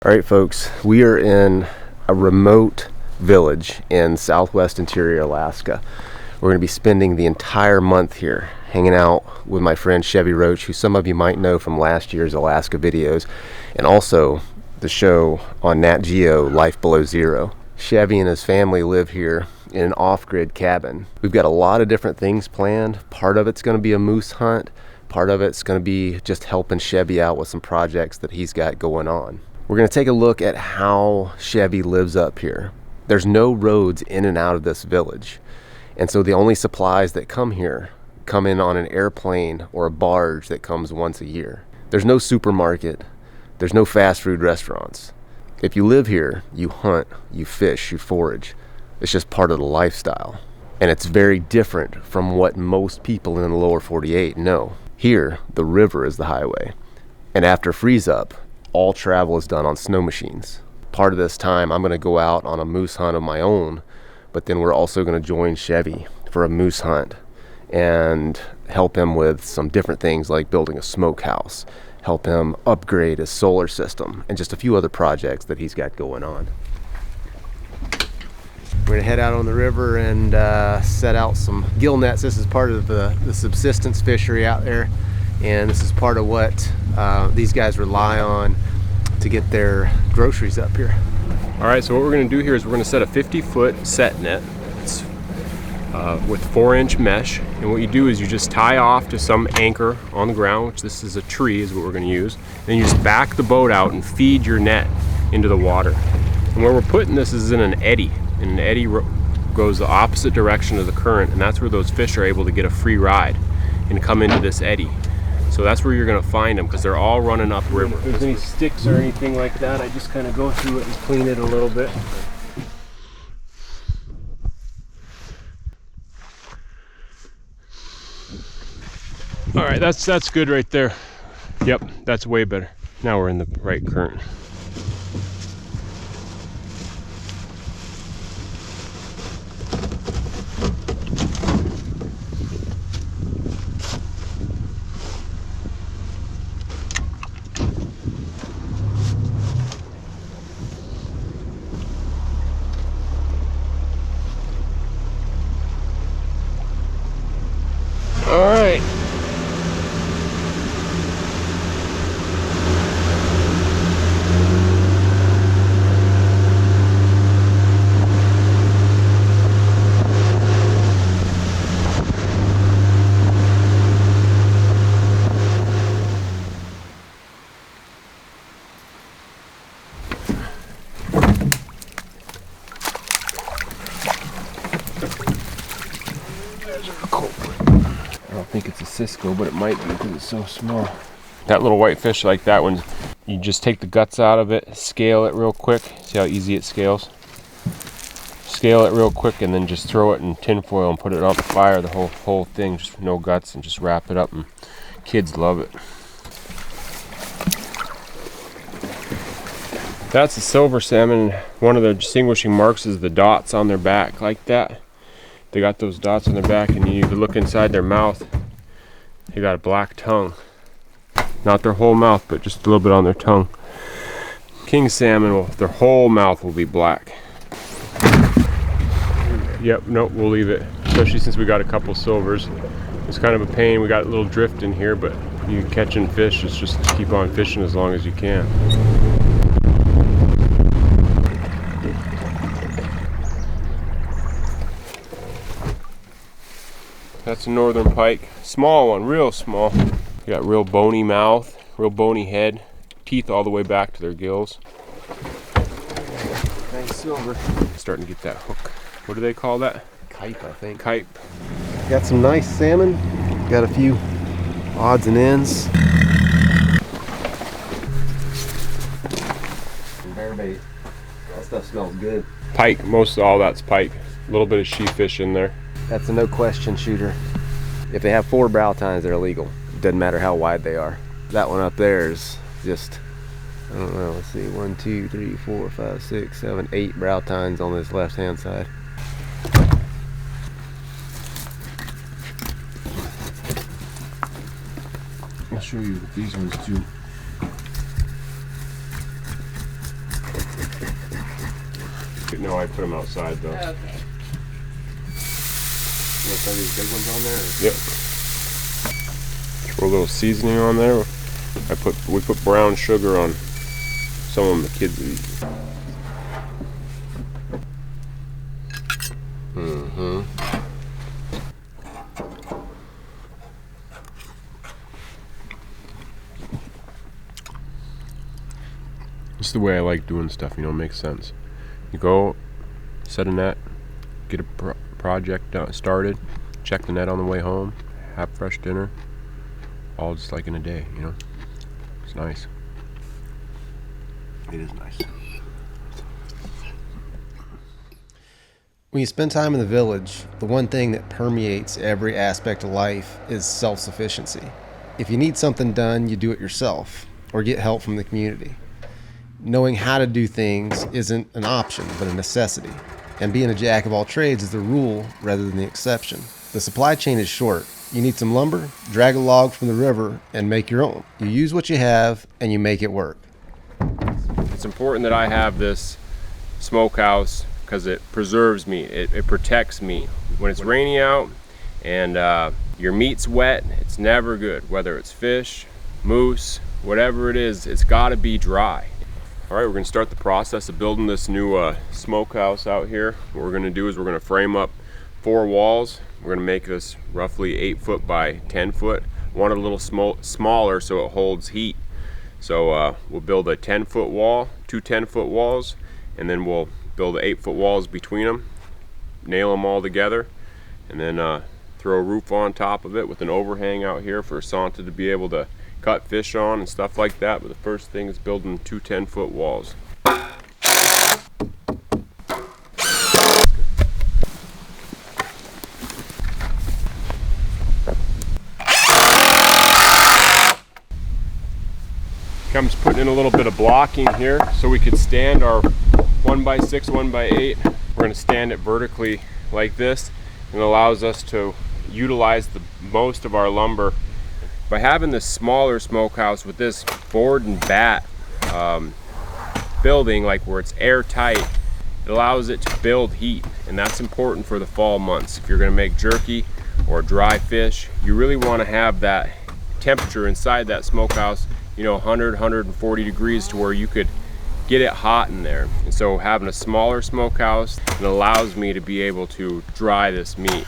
All right, folks, we are in a remote village in southwest interior Alaska. We're going to be spending the entire month here hanging out with my friend Chevie Roach, who some of you might know from last year's Alaska videos, and also the show on Nat Geo, Life Below Zero. Chevie and his family live here in an off-grid cabin. We've got a lot of different things planned. Part of it's going to be a moose hunt. Part of it's going to be just helping Chevie out with some projects that he's got going on. We're going to take a look at how Chevie lives up here. There's no roads in and out of this village. And so the only supplies that come here come in on an airplane or a barge that comes once a year. There's no supermarket. There's no fast food restaurants. If you live here, you hunt, you fish, you forage. It's just part of the lifestyle. And it's very different from what most people in the lower 48 know. Here, the river is the highway. And after freeze up, all travel is done on snow machines. Part of this time, I'm going to go out on a moose hunt of my own, but then we're also going to join Chevie for a moose hunt and help him with some different things like building a smokehouse, help him upgrade his solar system, and just a few other projects that he's got going on. We're going to head out on the river and set out some gill nets. This is part of the subsistence fishery out there, and this is part of what these guys rely on to get their groceries up here. All right, so what we're going to do here is we're going to set a 50-foot set net with 4-inch mesh, and what you do is you just tie off to some anchor on the ground, which this is a tree is what we're going to use, and you just back the boat out and feed your net into the water. And where we're putting this is in an eddy, and an eddy goes the opposite direction of the current, and that's where those fish are able to get a free ride and come into this eddy. So that's where you're going to find them, because they're all running upriver. If there's any sticks or anything like that, I just kind of go through it and clean it a little bit. All right, that's good right there. Yep, that's way better. Now we're in the right current. All right. I don't think it's a Cisco, but it might be because it's so small. That little white fish like that one, you just take the guts out of it, scale it real quick. See how easy it scales? Scale it real quick and then just throw it in tin foil and put it on the fire, the whole thing, just no guts, and just wrap it up, and kids love it. That's a silver salmon. One of the distinguishing marks is the dots on their back like that. They got those dots on their back, and you need to look inside their mouth. They got a black tongue. Not their whole mouth, but just a little bit on their tongue. King salmon, their whole mouth will be black. Yep, nope, we'll leave it. Especially since we got a couple silvers. It's kind of a pain. We got a little drift in here, but you catching fish is just keep on fishing as long as you can. That's a northern pike. Small one, real small. They got real bony mouth, real bony head, teeth all the way back to their gills. Nice silver. Starting to get that hook. What do they call that? Kipe, I think. Kipe. Got some nice salmon. Got a few odds and ends. And bear bait. That stuff smells good. Pike, most of all that's pike. A little bit of sheefish in there. That's a no question shooter. If they have 4 brow tines, they're illegal. Doesn't matter how wide they are. That one up there is just, I don't know, let's see, 1, 2, 3, 4, 5, 6, 7, 8 brow tines on this left hand side. I'll show you these ones too. No, I put them outside though. Okay. You want some of these big ones on there? Yep. Throw a little seasoning on there. We put brown sugar on some of them the kids eat. Mm-hmm. It's the way I like doing stuff, you know, it makes sense. You go, set a net, get a project started, check the net on the way home, have fresh dinner, all just like in a day, you know? It's nice. It is nice. When you spend time in the village, the one thing that permeates every aspect of life is self-sufficiency. If you need something done, you do it yourself or get help from the community. Knowing how to do things isn't an option, but a necessity. And being a jack of all trades is the rule rather than the exception. The supply chain is short. You need some lumber, drag a log from the river, and make your own. You use what you have, and you make it work. It's important that I have this smokehouse because it preserves meat. It protects meat. When it's rainy out and your meat's wet, it's never good. Whether it's fish, moose, whatever it is, it's got to be dry. All right, we're going to start the process of building this new smokehouse out here. What we're going to do is we're going to frame up 4 walls. We're going to make this roughly 8 foot by 10 foot. Want it a little smaller so it holds heat. So we'll build a 10-foot wall, 2 10-foot walls, and then we'll build 8-foot walls between them, nail them all together, and then throw a roof on top of it with an overhang out here for Santa to be able to cut fish on and stuff like that. But the first thing is building 2 10-foot walls. Comes putting in a little bit of blocking here so we could stand our 1x6, 1x8. We're going to stand it vertically like this, and it allows us to utilize the most of our lumber. By having this smaller smokehouse with this board and bat building, like where it's airtight, it allows it to build heat, and that's important for the fall months. If you're going to make jerky or dry fish, you really want to have that temperature inside that smokehouse, you know, 100, 140 degrees to where you could get it hot in there. And so having a smaller smokehouse, it allows me to be able to dry this meat.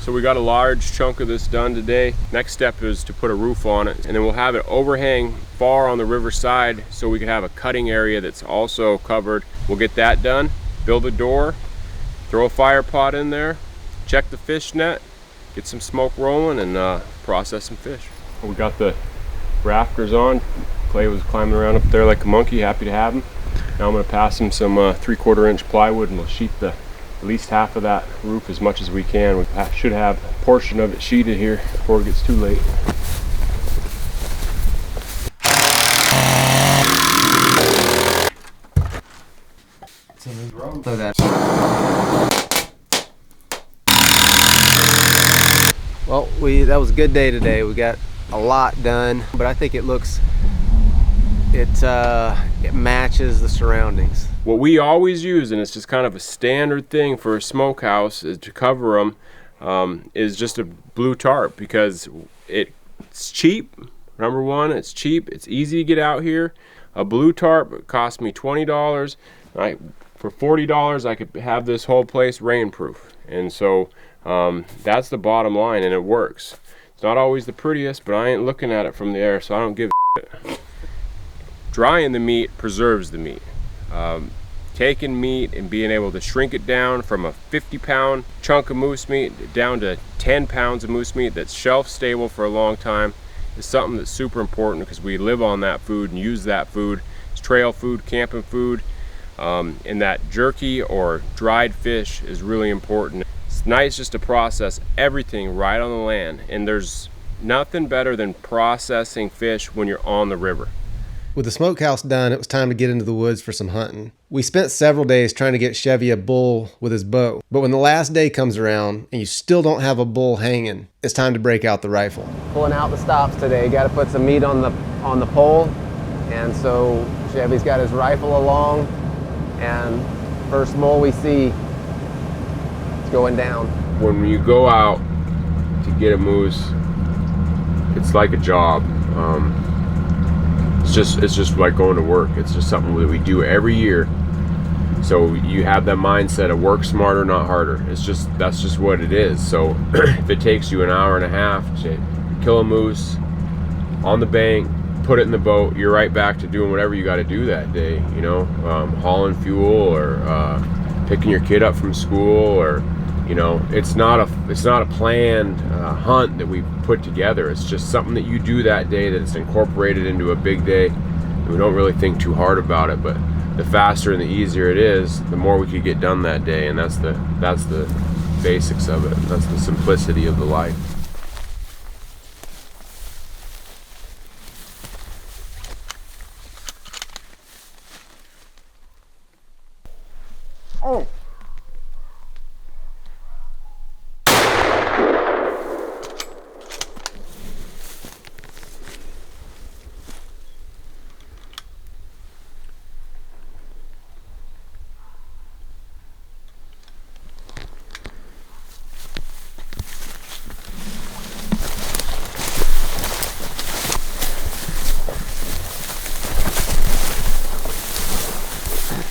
So we got a large chunk of this done today. Next step is to put a roof on it, and then we'll have it overhang far on the river side so we can have a cutting area that's also covered. We'll get that done, build a door, throw a fire pot in there, check the fish net, get some smoke rolling, and process some fish. We got the rafters on. Clay was climbing around up there like a monkey, happy to have him. Now I'm going to pass him some 3/4 inch plywood, and we'll sheet at least half of that roof as much as we can. We should have a portion of it sheeted here before it gets too late. So that. Well, that was a good day today. We got a lot done, but I think it matches the surroundings. What we always use, and it's just kind of a standard thing for a smokehouse, is to cover them, is just a blue tarp, because it's cheap. Number one, it's cheap. It's easy to get out here. A blue tarp cost me $20. For $40, I could have this whole place rainproof. And so that's the bottom line, and it works. It's not always the prettiest, but I ain't looking at it from the air, so I don't give a shit. Drying the meat preserves the meat. Taking meat and being able to shrink it down from a 50-pound chunk of moose meat down to 10 pounds of moose meat that's shelf stable for a long time is something that's super important, because we live on that food and use that food. It's trail food, camping food, and that jerky or dried fish is really important. It's nice just to process everything right on the land, and there's nothing better than processing fish when you're on the river. With the smokehouse done, it was time to get into the woods for some hunting. We spent several days trying to get Chevy a bull with his bow, but when the last day comes around and you still don't have a bull hanging, it's time to break out the rifle. Pulling out the stops today, got to put some meat on the pole, and so Chevy's got his rifle along, and first mole we see, it's going down. When you go out to get a moose, it's like a job. It's just like going to work. It's just something that we do every year. So you have that mindset of work smarter, not harder. That's just what it is. So if it takes you an hour and a half to kill a moose on the bank, put it in the boat, you're right back to doing whatever you got to do that day. You know, hauling fuel or picking your kid up from school, or you know, it's not a planned hunt that we put together. It's just something that you do that day that's incorporated into a big day. We don't really think too hard about it, but the faster and the easier it is, the more we could get done that day, and that's the basics of it. That's the simplicity of the life. Oh.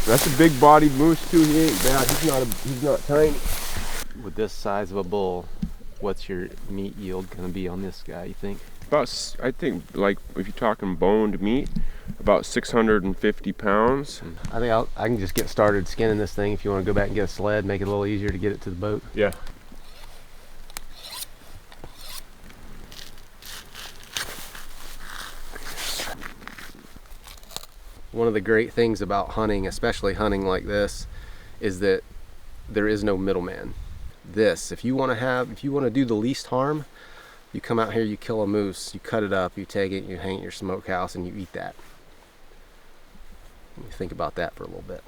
That's a big-bodied moose too. He ain't bad. He's not tiny. With this size of a bull, what's your meat yield gonna be on this guy, you think? About, I think, like if you're talking boned meat, about 650 pounds. I think I can just get started skinning this thing. If you want to go back and get a sled, make it a little easier to get it to the boat. Yeah. One of the great things about hunting, especially hunting like this, is that there is no middleman. If you want to do the least harm, you come out here, you kill a moose, you cut it up, you take it, you hang it in your smokehouse, and you eat that. You think about that for a little bit.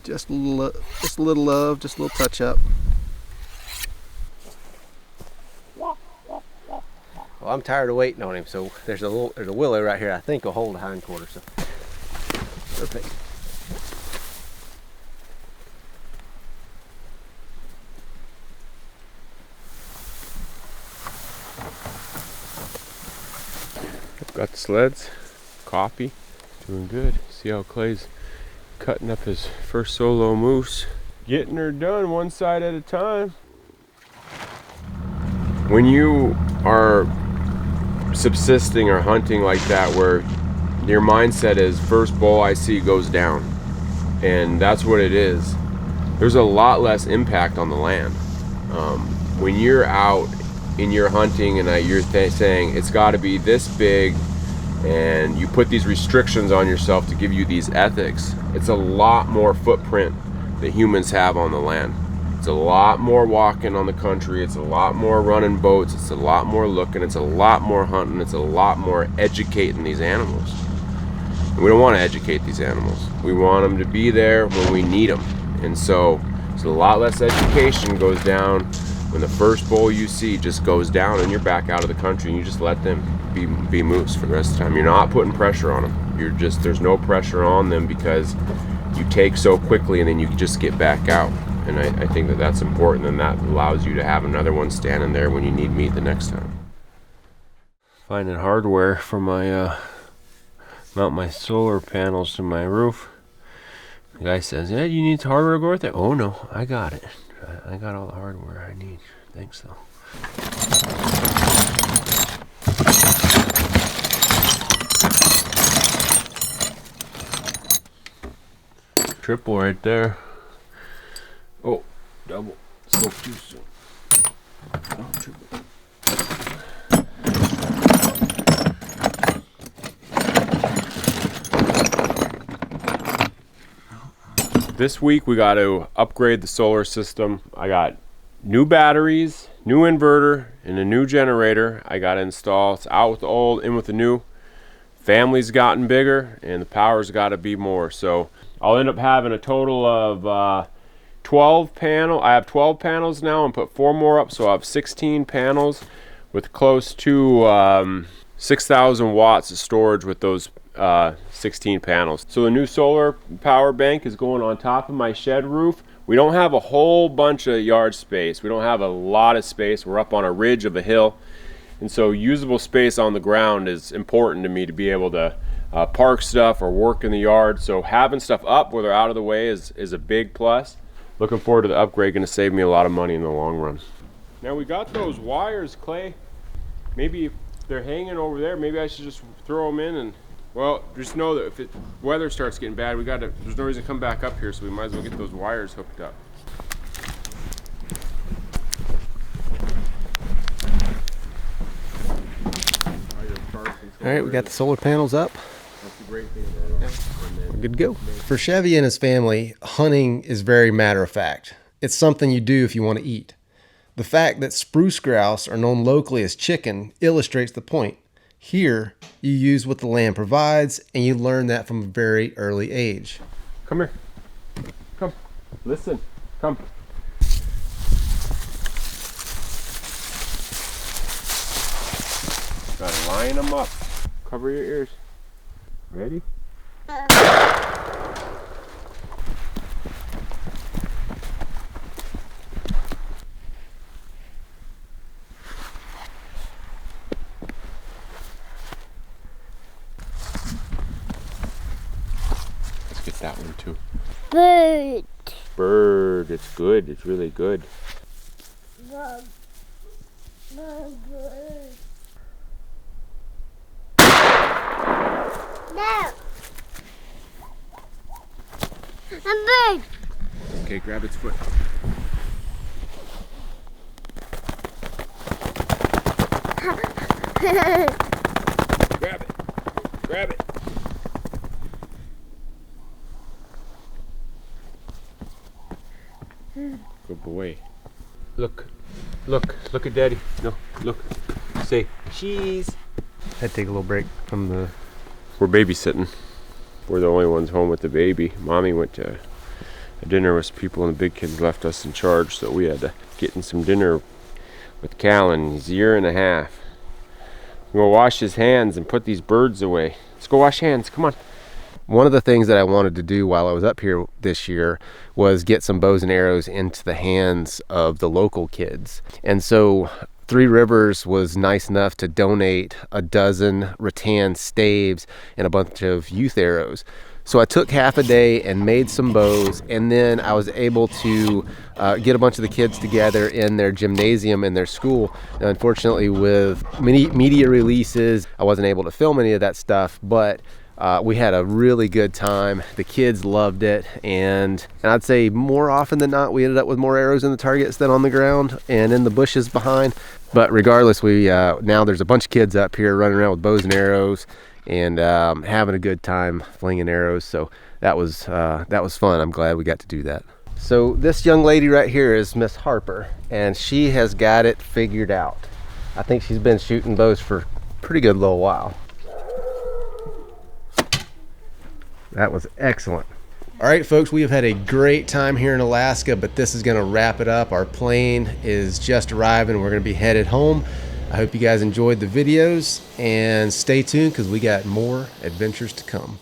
Just a little love, just a little touch up. Well, I'm tired of waiting on him, so there's a willow right here I think will hold a hindquarter, so perfect. Got the sleds, coffee, doing good. See how Clay's cutting up his first solo moose. Getting her done one side at a time. When you are subsisting or hunting like that, where your mindset is first bull I see goes down, and that's what it is, there's a lot less impact on the land. When you're out and you're hunting and you're saying it's got to be this big, and you put these restrictions on yourself to give you these ethics, it's a lot more footprint that humans have on the land. It's a lot more walking on the country, it's a lot more running boats, it's a lot more looking, it's a lot more hunting, it's a lot more educating these animals. And we don't want to educate these animals. We want them to be there when we need them. And so a lot less education goes down when the first bull you see just goes down and you're back out of the country and you just let them be moose for the rest of the time. You're not putting pressure on them. There's no pressure on them because you take so quickly and then you just get back out. And I think that's important, and that allows you to have another one standing there when you need meat the next time. Finding hardware for my mount my solar panels to my roof. The guy says, "Yeah, you need hardware to go with it?" Oh no, I got it. I got all the hardware I need. Thanks though. Triple right there. Oh, double. Spoke too soon. Oh, triple. This week we got to upgrade the solar system. I got new batteries, new inverter, and a new generator I got to install. It's out with the old, in with the new. Family's gotten bigger and the power's got to be more. So I'll end up having a total of 12 panels. I have 12 panels now and put 4 more up, so I'll have 16 panels with close to 6,000 watts of storage with those 16 panels. So the new solar power bank is going on top of my shed roof. We don't have a whole bunch of yard space. We don't have a lot of space. We're up on a ridge of a hill. And so usable space on the ground is important to me to be able to park stuff or work in the yard. So having stuff up where they're out of the way is a big plus. Looking forward to the upgrade. Going to save me a lot of money in the long run. Now we got those wires, Clay. Maybe if they're hanging over there, maybe I should just throw them in and, well, just know that if weather starts getting bad, there's no reason to come back up here, so we might as well get those wires hooked up. All right, we got the solar panels up. That's the great thing about it. We're good to go. For Chevy and his family, hunting is very matter of fact. It's something you do if you want to eat. The fact that spruce grouse are known locally as chicken illustrates the point. Here, you use what the land provides, and you learn that from a very early age. Come here. Come. Listen. Come. Gotta line them up. Cover your ears. Ready? Let's get that one too. Bird. Bird. It's good. It's really good. Bird. Bird. No. A bird. Okay, grab its foot. Grab it. Grab it. Good boy. Look. Look. Look at Daddy. No. Look. Say cheese. I'd take a little break from the... We're babysitting. We're the only ones home with the baby. Mommy went to a dinner with some people and the big kids left us in charge, so we had to get in some dinner with Callan. He's a year and a half. We're gonna wash his hands and put these birds away. Let's go wash hands, come on. One of the things that I wanted to do while I was up here this year was get some bows and arrows into the hands of the local kids. And so Three Rivers was nice enough to donate a dozen rattan staves and a bunch of youth arrows. So I took half a day and made some bows, and then I was able to get a bunch of the kids together in their gymnasium in their school. Now, unfortunately, with many media releases, I wasn't able to film any of that stuff, but we had a really good time. The kids loved it, and I'd say more often than not, we ended up with more arrows in the targets than on the ground and in the bushes behind. But regardless, we now there's a bunch of kids up here running around with bows and arrows and having a good time flinging arrows. So that was fun. I'm glad we got to do that. So this young lady right here is Miss Harper, and she has got it figured out. I think she's been shooting bows for a pretty good little while. That was excellent. All right, folks, we have had a great time here in Alaska, but this is gonna wrap it up. Our plane is just arriving. We're gonna be headed home. I hope you guys enjoyed the videos, and stay tuned because we got more adventures to come.